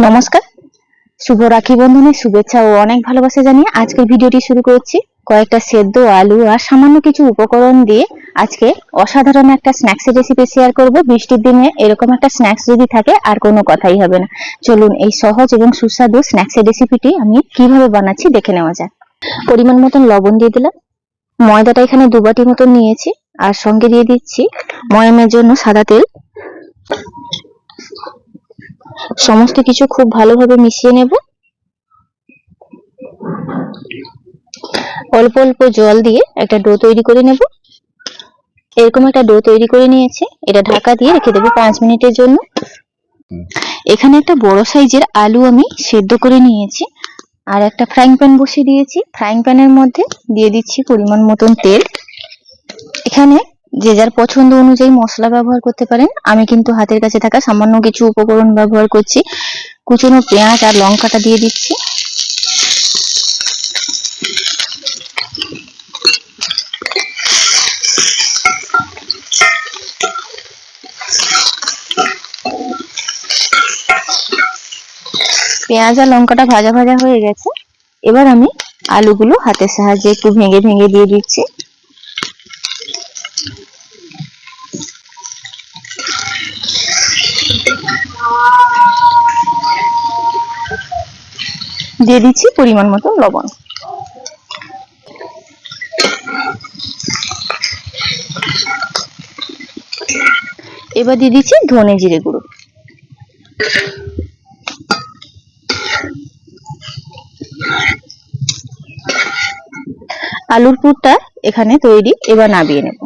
নমস্কার, শুভ রাখি বন্ধনের শুভেচ্ছা ও অনেক ভালোবাসা জানিয়ে আজকের ভিডিওটি শুরু করছি। কয়েকটা সেদ্ধ আলু আর সামান্য কিছু উপকরণ দিয়ে আজকে অসাধারণ একটা স্ন্যাক্সের রেসিপি শেয়ার করব। বৃষ্টির দিনে এরকম একটা স্ন্যাক্স যদি থাকে আর কোনো কথাই হবে না। চলুন এই সহজ এবং সুস্বাদু স্ন্যাক্সের রেসিপিটি আমি কিভাবে বানাচ্ছি দেখে নেওয়া যাক। পরিমাণ মতন লবণ দিয়ে দিলাম। ময়দাটা এখানে 2 বাটি মতন নিয়েছি, আর সঙ্গে দিয়ে দিচ্ছি ময়ামের জন্য সাদা তেল। সমস্ত কিছু খুব ভালোভাবে মিশিয়ে নেব। অল্প অল্প জল দিয়ে একটা ডো তৈরি করে নেব। এরকম একটা ডো তৈরি করে নিয়েছি, এটা ঢাকা দিয়ে রেখে দেবো 5 মিনিটের জন্য। এখানে একটা বড় সাইজের আলু আমি সেদ্ধ করে নিয়েছি, আর একটা ফ্রাইং প্যান বসিয়ে দিয়েছি। ফ্রাইং প্যানের মধ্যে দিয়ে দিচ্ছি পরিমাণ মতন তেল। এখানে যে যার পছন্দ অনুযায়ী মশলা ব্যবহার করতে পারেন, আমি কিন্তু হাতের কাছে থাকা সামান্য কিছু উপকরণ ব্যবহার করছি। কুচনো পেঁয়াজ আর লঙ্কাটা দিয়ে দিচ্ছি। পেঁয়াজ আর লঙ্কাটা ভাজা ভাজা হয়ে গেছে, এবার আমি আলুগুলো হাতের সাহায্যে একটু ভেঙে ভেঙে দিয়ে দিচ্ছি। দিয়ে দিচ্ছি পরিমাণ মতো লবণ। এবার দিয়ে দিচ্ছি ধনে জিরে গুঁড়ো। আলুর পুরটা এখানে তৈরি, এবার নামিয়ে নেব।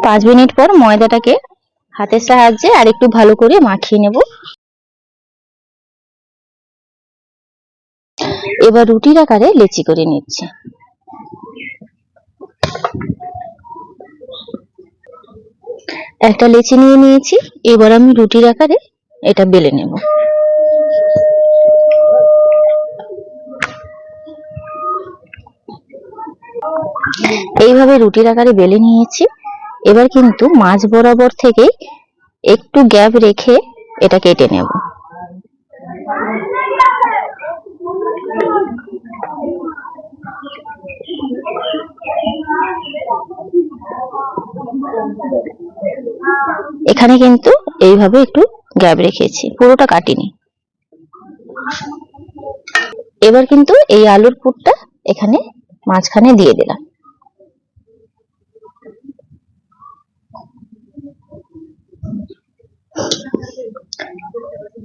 পাঁচ মিনিট পর ময়দাটাকে হাতের সাহায্যে আর একটু ভালো করে মাখিয়ে নেব। এবার রুটির আকারে লেচি করে নিচ্ছি। একটা লেচি নিয়ে নিয়েছি, এবার আমি রুটির আকারে এটা বেলে নেব। এইভাবে রুটির আকারে বেলে নিয়েছি। এবার কিন্তু মাঝ বরাবর থেকে একটু গ্যাপ রেখে এটা কেটে নেব। এখানে কিন্তু এইভাবে একটু গ্যাপ রেখেছি, পুরোটা কাটিনি। এবার কিন্তু এই আলুর পুরটা এখানে মাঝখানে দিয়ে দিলাম।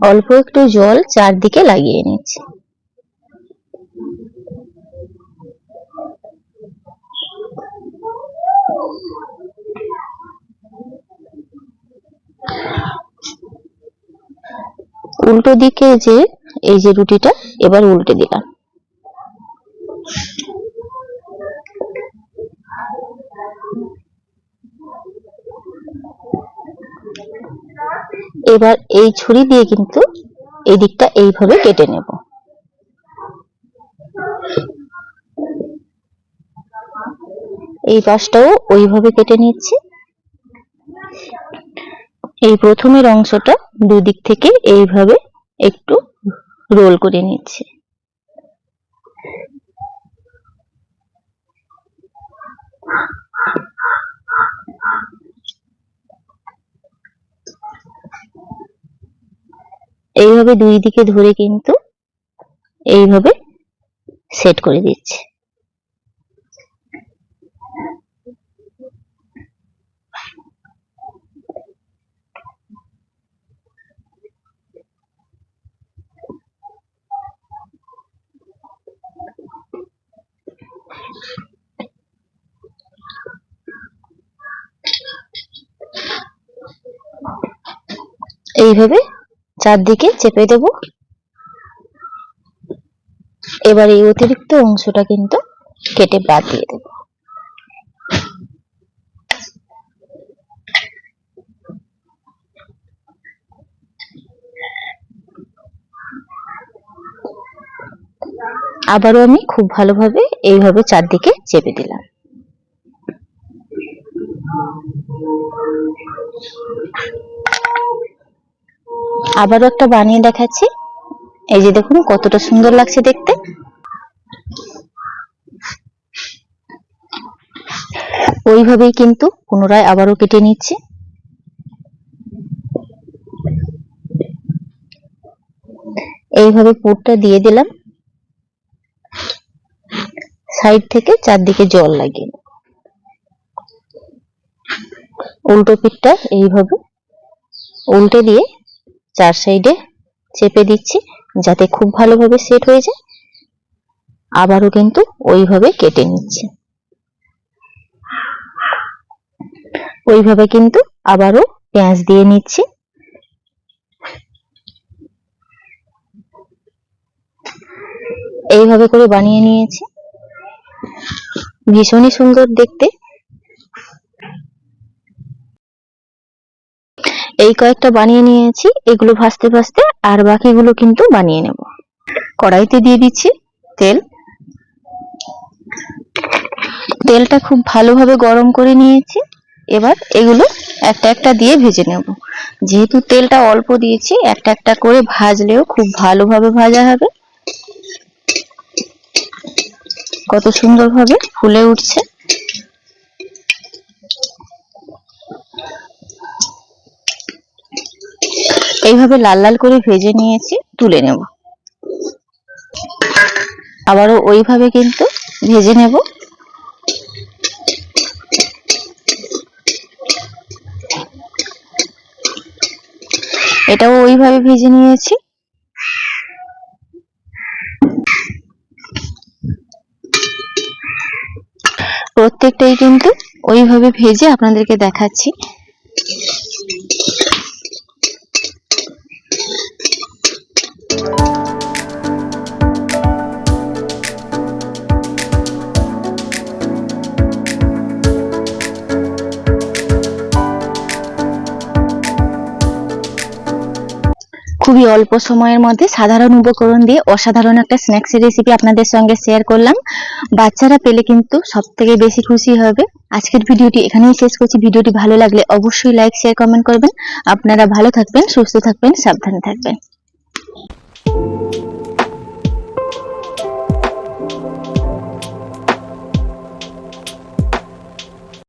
অল্প একটু জল চারদিকে লাগিয়ে নিচ্ছি। উল্টো দিকে যে এই যে রুটিটা এবার উল্টে দিলাম। এবার এই ছুরি দিয়ে কিন্তু এই দিকটা এইভাবে কেটে নেব। এই পাশটাও ওইভাবে কেটে নিচ্ছি। এই প্রথমের অংশটা দুদিক থেকে এইভাবে একটু রোল করে নিচ্ছি। এইভাবে দুই দিকে ধরে কিন্তু এইভাবে সেট করে দিচ্ছি। এইভাবে চারদিকে চেপে দেব। এবার এই অতিরিক্ত অংশটা কিন্তু কেটে বাদ দিয়ে দেব। আবারও আমি খুব ভালোভাবে এইভাবে চারদিকে চেপে দিলাম। আবারও একটা বানিয়ে দেখাচ্ছি। এই যে দেখুন কতটা সুন্দর লাগছে দেখতে। ওইভাবেই কিন্তু পুনরায় আবারও কেটে নিচ্ছি। এইভাবে পুরটা দিয়ে দিলাম, সাইড থেকে চারদিকে জল লাগিয়ে উল্টো পিঠটা এইভাবে উল্টে দিয়ে চার সাইডে চেপে দিচ্ছি যাতে খুব ভালোভাবে সেট হয়ে যায়। আবারও কিন্তু ওইভাবে কেটে নিচ্ছি। ওইভাবে কিন্তু আবারও পেঁয়াজ দিয়ে নিচ্ছি। এইভাবে করে বানিয়ে নিয়েছি, ভীষণই সুন্দর দেখতে। এই কয়েকটা বানিয়ে নিয়েছি, এগুলো ভাজতে ভাজতে আর বাকিগুলো কিন্তু বানিয়ে নেব। কড়াইতে দিয়ে দিচ্ছি তেল। তেলটা খুব ভালোভাবে গরম করে নিয়েছি। এবার এগুলো একটা একটা দিয়ে ভেজে নেব। যেহেতু তেলটা অল্প দিয়েছি, একটা একটা করে ভাজলেও খুব ভালোভাবে ভাজা হবে। কত সুন্দরভাবে ফুলে উঠছে। এইভাবে লাল লাল করে ভেজে নিয়েছি, তুলে নেব। আবারও ওইভাবে কিন্তু ভেজে নেব। এটাও ওইভাবে ভেজে নিয়েছি। প্রত্যেকটাই কিন্তু ওইভাবে ভেজে আপনাদেরকে দেখাচ্ছি। খুবই অল্প সময়ের মধ্যে সাধারণ উপকরণ দিয়ে অসাধারণ একটা স্ন্যাক্স রেসিপি আপনাদের সঙ্গে শেয়ার করলাম। বাচ্চারা পেলে কিন্তু সবথেকে বেশি খুশি হবে। আজকের ভিডিওটি এখানেই শেষ করছি। ভিডিওটি ভালো লাগলে অবশ্যই লাইক, শেয়ার, কমেন্ট করবেন। আপনারা ভালো থাকবেন, সুস্থ থাকবেন, সাবধানে থাকবেন।